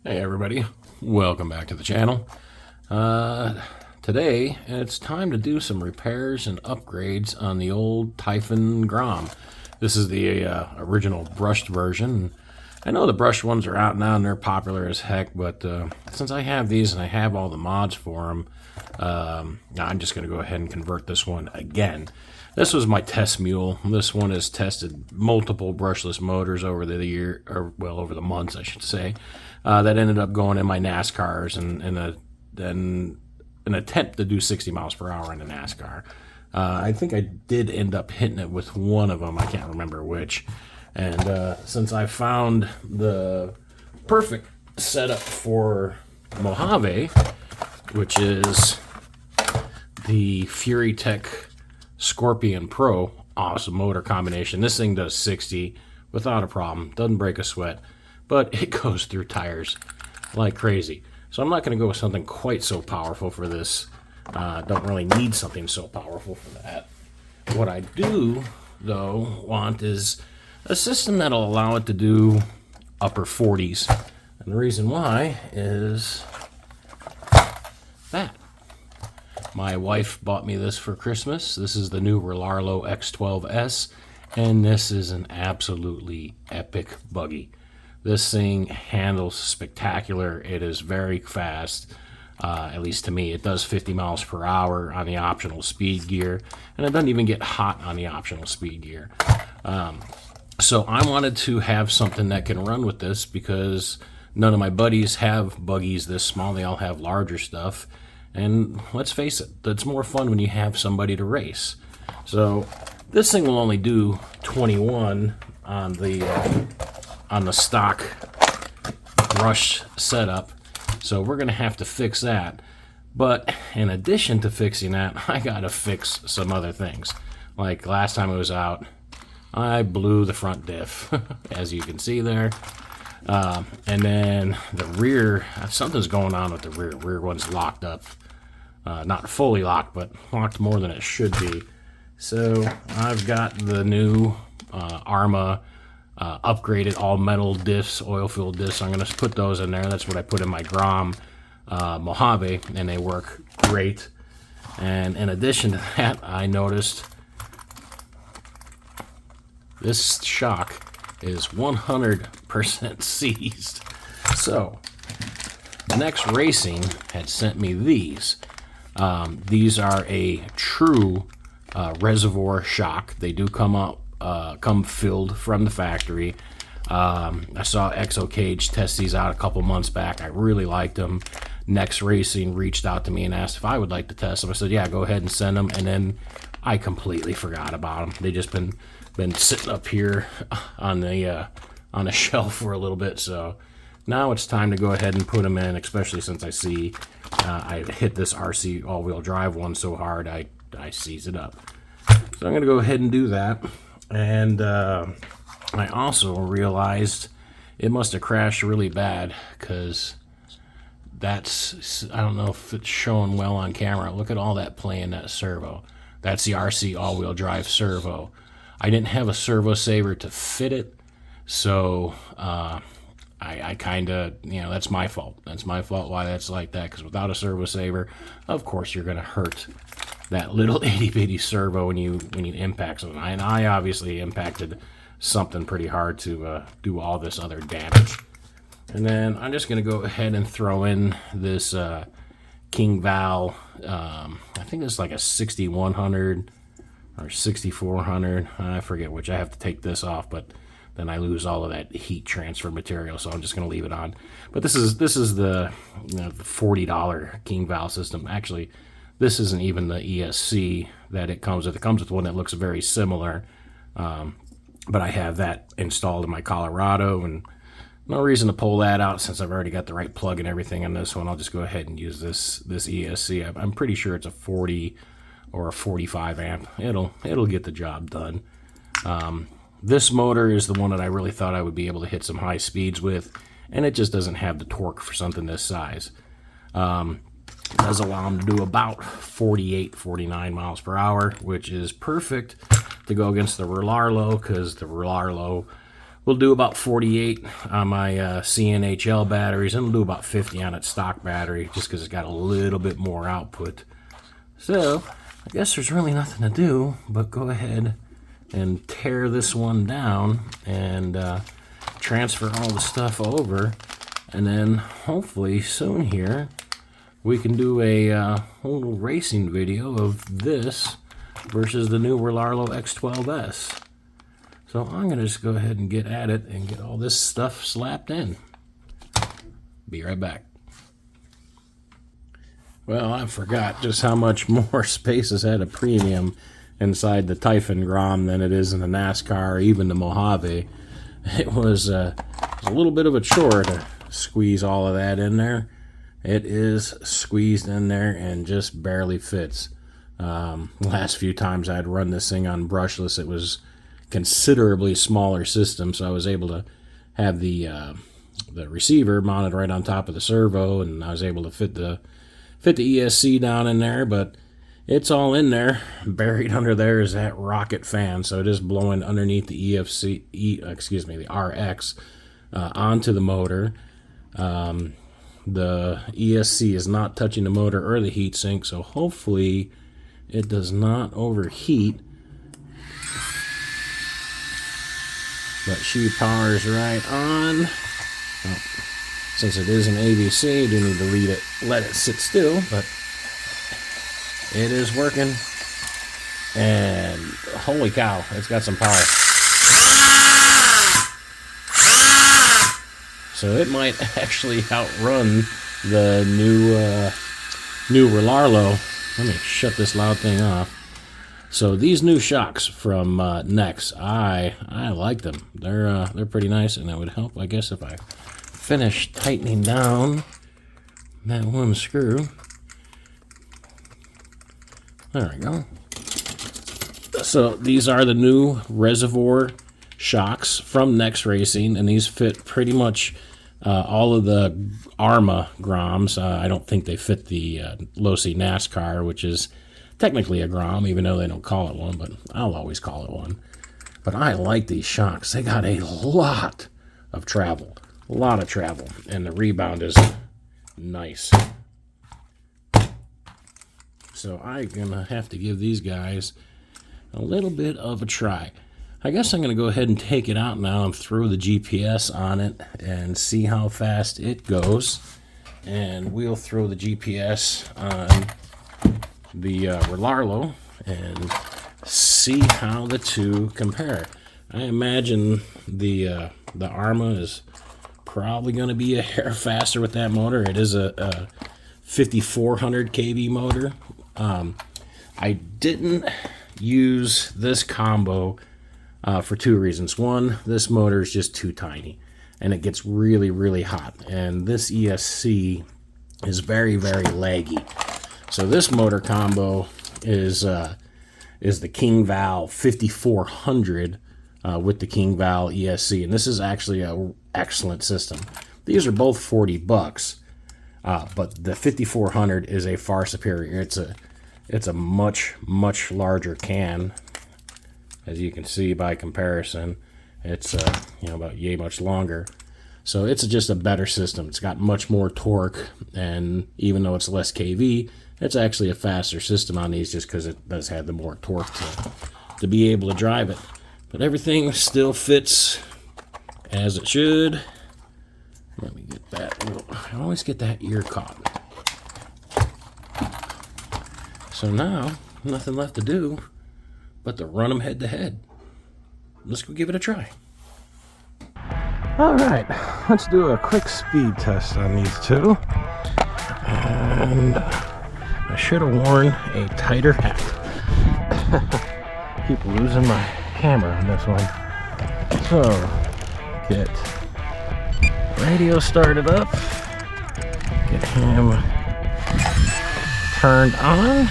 Hey everybody, welcome back to the channel. Today it's time to do some repairs and upgrades on the old Typhon Grom. This is the original brushed version. I know the brushed ones are out now and they're popular as heck, but since I have these and I have all the mods for them, I'm just going to go ahead and convert this one again. This was my test mule. This one has tested multiple brushless motors over the year, or well, over the months, I should say. That ended up going in my NASCARs and an attempt to do 60 miles per hour in a NASCAR. I think I did end up hitting it with one of them. I can't remember which. And since I found the perfect setup for Mojave, which is the Fury Tech Scorpion Pro, awesome motor combination. This thing does 60 without a problem, doesn't break a sweat, but it goes through tires like crazy. So I'm not going to go with something quite so powerful for this. Don't really need something so powerful for that. What I do, though, want is a system that'll allow it to do upper 40s. And the reason why is that. My wife bought me this for Christmas. This is the new Rlaarlo X12S, and this is an absolutely epic buggy. This thing handles spectacular. It is very fast, at least to me. It does 50 miles per hour on the optional speed gear, and it doesn't even get hot on the optional speed gear. So I wanted to have something that can run with this because none of my buddies have buggies this small. They all have larger stuff. And let's face it, it's more fun when you have somebody to race. So this thing will only do 21 on the stock brush setup. So we're going to have to fix that. But in addition to fixing that, I got to fix some other things. Like last time I was out, I blew the front diff, as you can see there. And then the rear, something's going on with the rear. Rear one's locked up. Not fully locked, but locked more than it should be. So I've got the new Arma upgraded all metal diffs, oil-filled diffs. I'm going to put those in there. That's what I put in my Grom Mojave, and they work great. And in addition to that, I noticed this shock is 100% seized. So Nexx Racing had sent me these. These are a true reservoir shock. They do come filled from the factory. I saw XO Cage test these out a couple months back. I really liked them. Nexx Racing reached out to me and asked if I would like to test them. I said, yeah, go ahead and send them. And then I completely forgot about them. They just been sitting up here on a shelf for a little bit. So now it's time to go ahead and put them in, especially since I see I hit this RC all-wheel drive one so hard I seize it up. So I'm going to go ahead and do that. And I also realized it must have crashed really bad because I don't know if it's showing well on camera. Look at all that play in that servo. That's the RC all-wheel drive servo. I didn't have a servo saver to fit it, so I kind of, that's my fault. That's my fault why that's like that, because without a servo saver, of course, you're going to hurt that little itty-bitty servo when you impact something. And I obviously impacted something pretty hard to do all this other damage. And then I'm just going to go ahead and throw in this King Val, I think it's like a 6100 or 6400. I forget which. I have to take this off, but then I lose all of that heat transfer material, so I'm just going to leave it on. But this is the $40 King Val system. Actually, this isn't even the ESC that it comes with. It comes with one that looks very similar, but I have that installed in my Colorado, and no reason to pull that out since I've already got the right plug and everything in this one. I'll just go ahead and use this ESC. I'm pretty sure it's a 40 or a 45 amp. It'll get the job done. This motor is the one that I really thought I would be able to hit some high speeds with, and it just doesn't have the torque for something this size. It does allow them to do about 48, 49 miles per hour, which is perfect to go against the Rlaarlo, because the Rlaarlo We'll do about 48 on my CNHL batteries, and we'll do about 50 on its stock battery, just because it's got a little bit more output. So, I guess there's really nothing to do but go ahead and tear this one down and transfer all the stuff over, and then hopefully soon here we can do a little racing video of this versus the new Rlaarlo X12S. So I'm going to just go ahead and get at it and get all this stuff slapped in. Be right back. Well, I forgot just how much more space is at a premium inside the Typhon Grom than it is in the NASCAR or even the Mojave. It was a little bit of a chore to squeeze all of that in there. It is squeezed in there and just barely fits. Last few times I'd run this thing on brushless, it was considerably smaller system, so I was able to have the receiver mounted right on top of the servo, and I was able to fit the ESC down in there, but it's all in there. Buried under there is that rocket fan, so it is blowing underneath the the RX onto the motor. The ESC is not touching the motor or the heatsink, so hopefully it does not overheat. But she powers right on. Well, since it is an ABC, you do need to let it sit still, but it is working. And holy cow, it's got some power. So it might actually outrun the new Rlaarlo. Let me shut this loud thing off. So these new shocks from Nexx, I like them. They're pretty nice, and it would help, I guess, if I finish tightening down that one screw. There we go. So these are the new reservoir shocks from Nexx Racing, and these fit pretty much all of the Arma Groms. I don't think they fit the Losi NASCAR, which is technically a Grom, even though they don't call it one, but I'll always call it one. But I like these shocks. They got a lot of travel. A lot of travel. And the rebound is nice. So I'm going to have to give these guys a little bit of a try. I guess I'm going to go ahead and take it out now and throw the GPS on it and see how fast it goes. And we'll throw the GPS on the Rlaarlo and see how the two compare. I imagine the Arma is probably going to be a hair faster with that motor. It is a 5400 kV motor. I didn't use this combo for two reasons. One, this motor is just too tiny and it gets really, really hot. And this ESC is very, very laggy. So this motor combo is the King Val 5400 with the King Val ESC, and this is actually an excellent system. These are both $40, but the 5400 is a far superior. It's a much larger can, as you can see by comparison. It's about yay much longer. So it's just a better system. It's got much more torque, and even though it's less kV, it's actually a faster system on these just because it does have the more torque to be able to drive it. But everything still fits as it should. Let me get that. I always get that ear caught. So now, nothing left to do but to run them head to head. Let's go give it a try. All right, let's do a quick speed test on these two. And I should have worn a tighter hat. Keep losing my camera on this one. So, get radio started up. Get him turned on.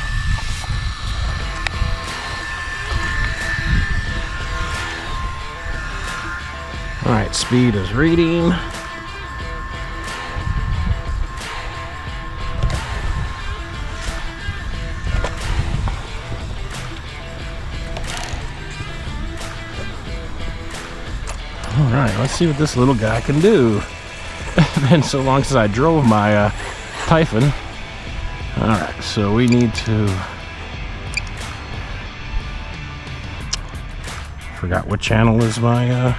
Alright, speed is reading. Alright. Alright, let's see what this little guy can do. It's been so long since I drove my Typhon. Alright, so we need to... Forgot what channel is my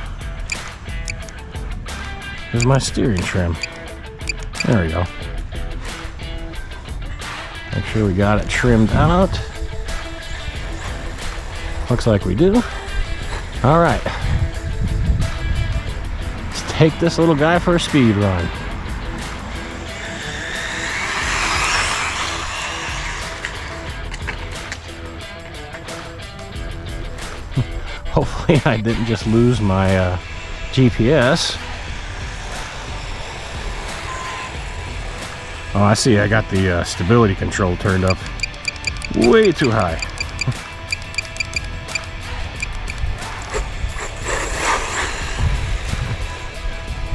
steering trim. There we go. Make sure we got it trimmed out. Looks like we do. Alright. Let's take this little guy for a speed run. Hopefully I didn't just lose my GPS. Oh, I see. I got the stability control turned up way too high.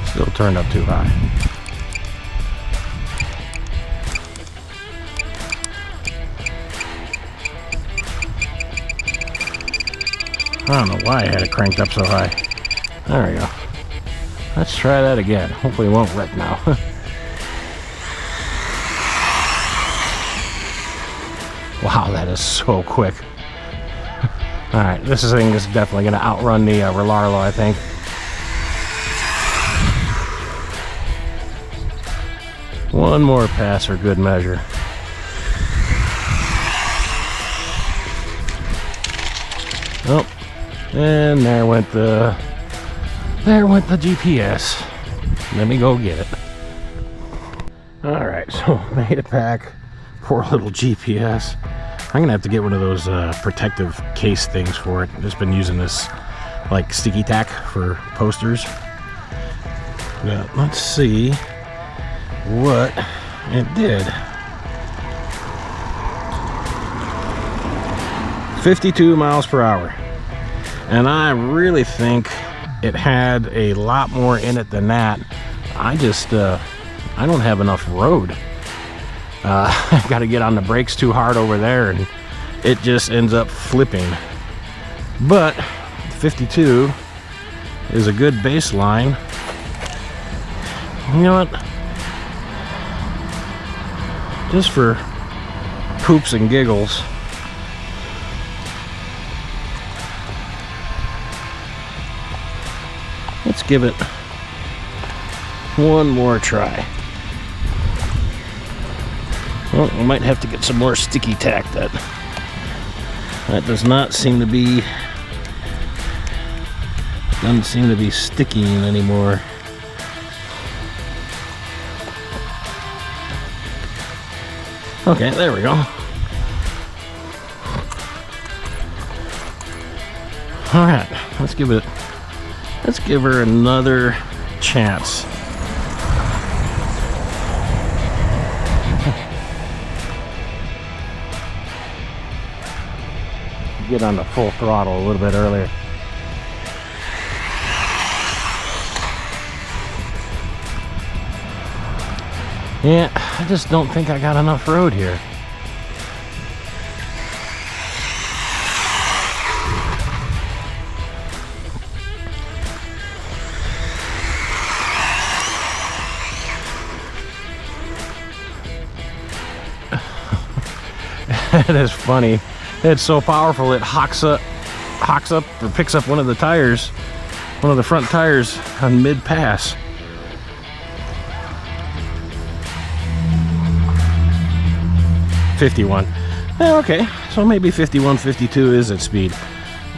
Still turned up too high. I don't know why I had it cranked up so high. There we go. Let's try that again. Hopefully it won't wreck now. Wow, that is so quick. Alright, this thing is definitely going to outrun the Rlaarlo, I think. One more pass for good measure. Oh, and there went the GPS. Let me go get it. Alright, so made it back. Poor little GPS. I'm gonna have to get one of those protective case things for it. I've just been using this like sticky tack for posters. But let's see what it did. 52 miles per hour. And I really think it had a lot more in it than that. I don't have enough road. I've got to get on the brakes too hard over there and it just ends up flipping. But 52 is a good baseline. You know what? Just for poops and giggles, let's give it one more try. Well, I might have to get some more sticky tack. That does not seem to be, doesn't seem to be sticking anymore. Okay, there we go. All right, let's give her another chance. Get on the full throttle a little bit earlier. Yeah, I just don't think I got enough road here. It is funny. It's so powerful it hocks up or picks up one of the tires, one of the front tires on mid-pass. $51. Okay, so maybe 51, 52 is its speed.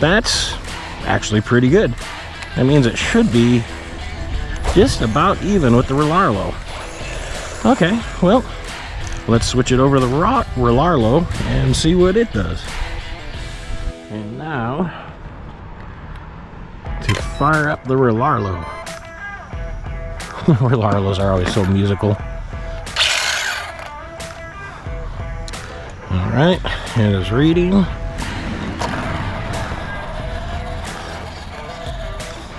That's actually pretty good. That means it should be just about even with the Rlaarlo. Okay, well, let's switch it over to the Rlaarlo and see what it does. And now, to fire up the Rlaarlo. Rlaarlos are always so musical. Alright, it is reading.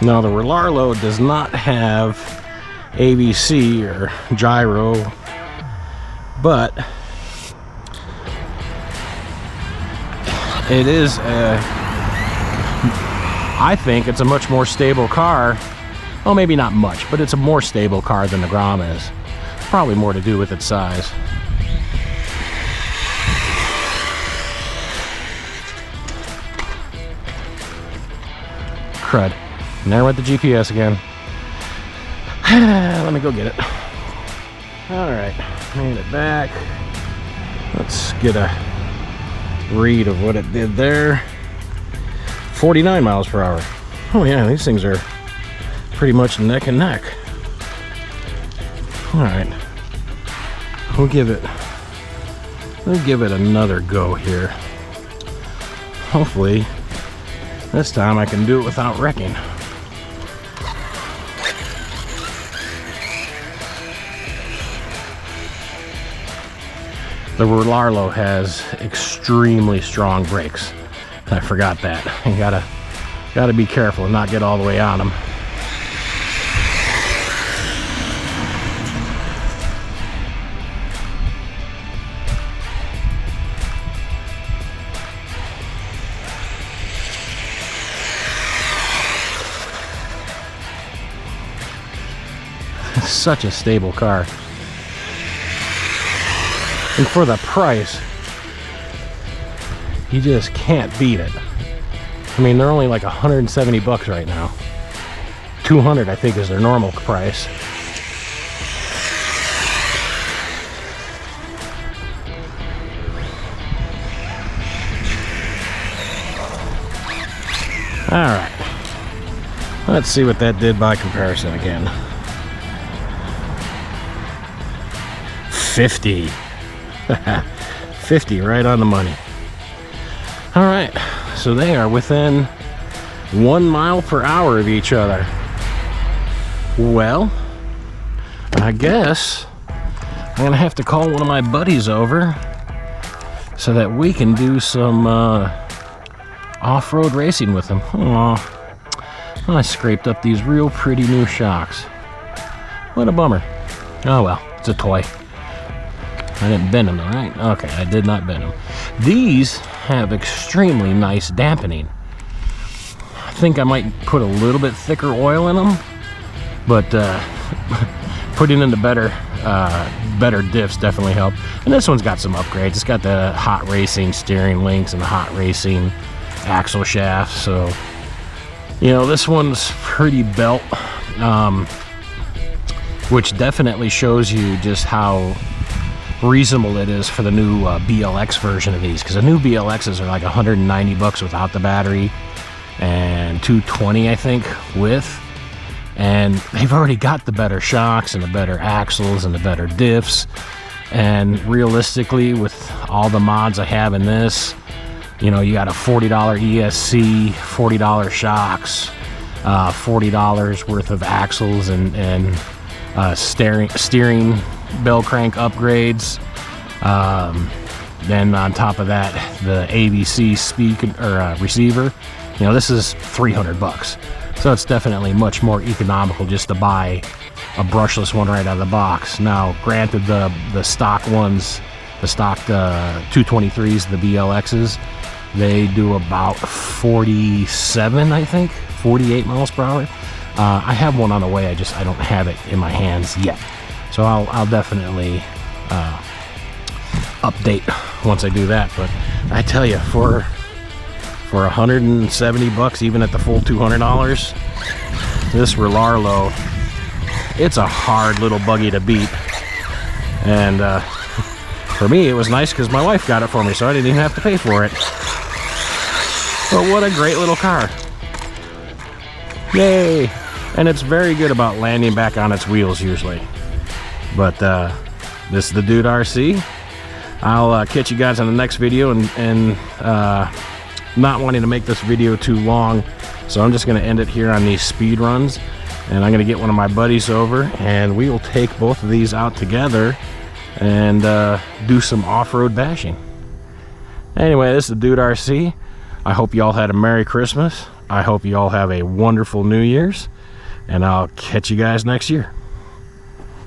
Now the Rlaarlo does not have ABC or gyro, but it is I think it's a much more stable car Well, maybe not much, but it's a more stable car than the Grom is. Probably more to do with its size. Crud. And there went the GPS again. Let me go get it. Alright, made it back. Let's get a read of what it did there. 49 miles per hour. Oh yeah, these things are pretty much neck and neck. Alright. We'll give it another go here. Hopefully this time I can do it without wrecking. The Rlaarlo has extremely strong brakes. I forgot that. You gotta be careful and not get all the way on them. Such a stable car. And for the price, you just can't beat it. I mean, they're only like 170 bucks right now. 200, I think, is their normal price. All right. Let's see what that did by comparison again. 50. 50 right on the money. All right, so they are within 1 mile per hour of each other. Well, I guess I'm gonna have to call one of my buddies over so that we can do some off-road racing with them. Aw, I scraped up these real pretty new shocks. What a bummer. Oh well, it's a toy. I didn't bend them though, right? Okay, I did not bend them. These have extremely nice dampening. I think I might put a little bit thicker oil in them, but putting in the better diffs definitely help. And this one's got some upgrades. It's got the hot racing steering links and the hot racing axle shaft. So, you know, this one's pretty belt, which definitely shows you just how reasonable it is for the new BLX version of these, because the new BLXs are like 190 bucks without the battery and 220 I think with, and they've already got the better shocks and the better axles and the better diffs. And realistically, with all the mods I have in this, you know, you got a $40 ESC, $40 shocks, $40 worth of axles and steering bell crank upgrades. Then on top of that, the AVC receiver. You know, this is 300 bucks. So it's definitely much more economical just to buy a brushless one right out of the box. Now, granted, the stock ones, the stock 223s, the BLXs, they do about 47, I think, 48 miles per hour. I have one on the way. I don't have it in my hands yet. So I'll definitely update once I do that. But I tell you, for 170 bucks, even at the full $200, this Rlaarlo, it's a hard little buggy to beat. And for me, it was nice because my wife got it for me, so I didn't even have to pay for it. But what a great little car. Yay! And it's very good about landing back on its wheels usually. But this is the Dude RC. I'll catch you guys on the next video, and not wanting to make this video too long, so I'm just going to end it here on these speed runs, and I'm going to get one of my buddies over and we will take both of these out together and do some off-road bashing. Anyway, this is the Dude RC. I hope you all had a Merry Christmas. I hope you all have a wonderful New Year's, and I'll catch you guys next year.